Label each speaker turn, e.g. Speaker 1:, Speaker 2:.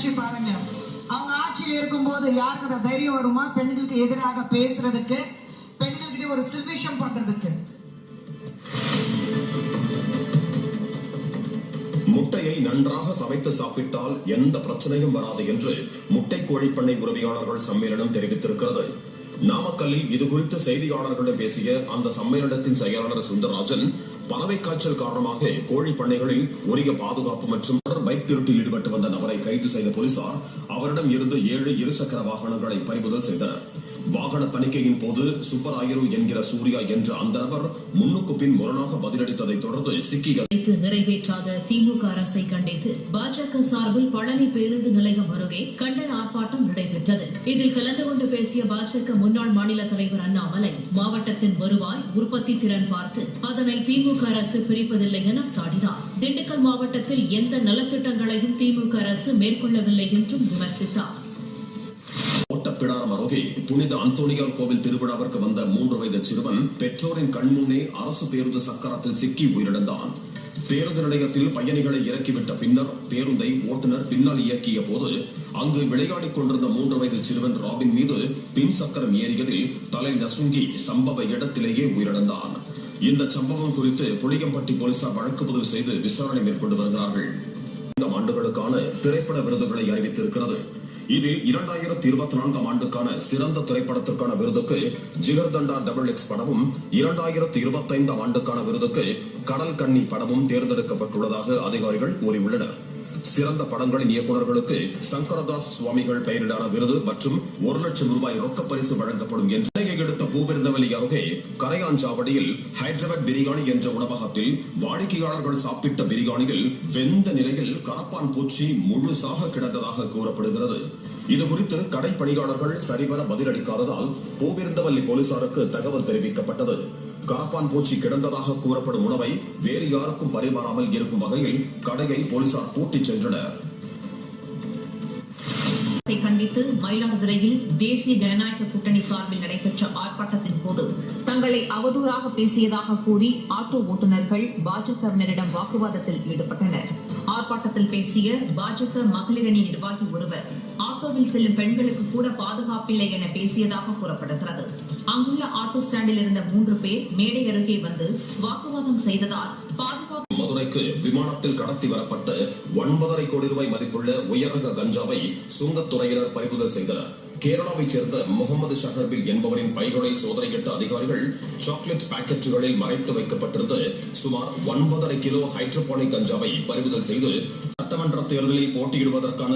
Speaker 1: நினைச்சு பாருங்க, அவங்க ஆட்சியில் இருக்கும்போது யாருக்கு அந்த தைரியம் வருமா பெண்களுக்கு எதிராக பேசுறதுக்கு, பெண்கள்கிட்ட ஒரு சில்விஷம் பண்றதுக்கு?
Speaker 2: முட்டையை நன்றாக சமைத்து சாப்பிட்டால் எந்த பிரச்சனையும் வராது என்று முட்டை கோழி பண்ணை உரிமையாளர்கள் சம்மேளனம் தெரிவித்திருக்கிறது. நாமக்கல்லில் இது குறித்து செய்தியாளர்களிடம் பேசிய அந்த சம்மேளனத்தின் செயலாளர் சுந்தரராஜன், பறவை காய்ச்சல் காரணமாக கோழி பண்ணைகளில் உரிய பாதுகாப்பு மற்றும் பைக் திருட்டில் ஈடுபட்டு வந்த நபரை கைது செய்த போலீசார் அவரிடம் இருந்து 7 இருசக்கர வாகனங்களை பறிமுதல் செய்தனர். வாகன தணிக்கையின் போது சுப்பராயரு என்கிற சூர்யா என்ற அந்த நபர் முன்னுக்கு பின் முரணாக பதிலளித்ததை தொடர்ந்து சிக்கிகள்
Speaker 3: நிறைவேற்றாத திமுக அரசை கண்டித்து பாஜக சார்பில் பழனி பேருந்து நிலையம் அருகே கண்டன ஆர்ப்பாட்டம் நடைபெற்றது. இதில் கலந்து கொண்டு பேசிய பாஜக முன்னாள் மாநில தலைவர் அண்ணாமலை, மாவட்டத்தின் வருவாய் உற்பத்தி திறன் பார்த்து அதனை திமுக அரசு பிரிப்பதில்லை என சாடினார். திண்டுக்கல் மாவட்டத்தில் எந்த நலத்திட்டங்களையும் திமுக அரசு மேற்கொள்ளவில்லை என்றும் விமர்சித்தார்.
Speaker 2: ஓட்டப்பிடாரம் அருகே புனித அந்தோனியார் கோவில் திருவிழாவிற்கு வந்த 3 வயது சிறுவன் பெற்றோரின் கண்முன்னே அரசு பேருந்து சக்கரத்தில் சிக்கி உயிரிழந்தான். பேருந்து நிலையத்தில் பயணிகளை இறக்கிவிட்ட பின்னர் பேருந்தை ஓட்டுநர் பின்னால் இயக்கிய போது அங்கு விளையாடிக் கொண்டிருந்த 3 வயது சிறுவன் ராபின் மீது பின் சக்கரம் ஏறியதில் தலை நசுங்கி சம்பவ இடத்திலேயே உயிரிழந்தான். இந்த சம்பவம் குறித்து புளியம்பட்டி போலீசார் வழக்கு பதிவு செய்து விசாரணை மேற்கொண்டு வருகிறார்கள். இந்த ஆண்டுகளுக்கான திரைப்பட விருதுகளை அறிவித்திருக்கிறது. இதில் 2024 ஆண்டுக்கான சிறந்த திரைப்படத்திற்கான விருதுக்கு ஜிகர்தண்டா XX படமும், 2025 ஆண்டுக்கான விருதுக்கு கடல் கன்னி படமும் தேர்ந்தெடுக்கப்பட்டுள்ளதாக அதிகாரிகள் கூறியுள்ளனர். சிறந்த படங்களின் இயக்குநர்களுக்கு சங்கரதாஸ் சுவாமிகள் பெயரிலான விருது மற்றும் 1 லட்சம் ரூபாய் ரொக்க பரிசு வழங்கப்படும் என்று எடுத்த பூவிருந்தவெளி அருகே கரையாஞ்சாவடியில் ஹைதராபாத் பிரியாணி என்ற உணவகத்தில் வாடிக்கையாளர்கள் சாப்பிட்ட பிரியாணியில் வெந்த நிலையில் கரப்பான் பூச்சி முழுசாக கிடந்ததாக கூறப்படுகிறது. இதுகுறித்து கடை பணியாளர்கள் சரிவர பதிலளிக்காததால் பூவிருந்தவல்லி போலீசாருக்கு தகவல் தெரிவிக்கப்பட்டது. கரப்பான் பூச்சி கிடந்ததாக கூறப்படும் உணவை வேறு யாருக்கும் பரிமாறாமல் இருக்கும் வகையில் கடையை போலீசார் பூட்டிச் சென்றனர்.
Speaker 3: கண்டித்து மயிலாடுதுறையில் தேசிய ஜனநாயக கூட்டணி சார்பில் நடைபெற்ற ஆர்ப்பாட்டத்தின் போது தங்களை அவதூறாக பேசியதாக கூறி ஆட்டோ ஓட்டுநர்கள் பாஜகவினரிடம் வாக்குவாதத்தில் ஈடுபட்டனர். ஆர்ப்பாட்டத்தில் பேசிய பாஜக மகளிரணி நிர்வாகி ஒருவர், ஆட்டோவில் செல்லும் பெண்களுக்கு கூட பாதுகாப்பில்லை என பேசியதாக கூறப்படுகிறது. அங்குள்ள ஆட்டோ ஸ்டாண்டில் இருந்த 3 பேர் மேடை அருகே வந்து வாக்குவாதம் செய்ததால் பாதுகாப்பு.
Speaker 2: மதுரைக்கு விமானத்தில் கடத்தி வரப்பட்ட 9.5 கோடி ரூபாய் மதிப்புள்ள உயர்ரக கஞ்சாவை சுங்கத்துறையினர் பறிமுதல் செய்தனர். கேரளாவைச் சேர்ந்த முகமது ஷஹர்பில் என்பவரின் பைகளை சோதனையிட்ட அதிகாரிகள் சாக்லேட் பாக்கெட்டுகளில் மறைத்து வைக்கப்பட்டிருந்த சுமார் 9.5 கிலோ ஹைட்ரோபானிக் கஞ்சாவை பறிமுதல் செய்து சட்டமன்ற தேர்தலில் போட்டியிடுவதற்கான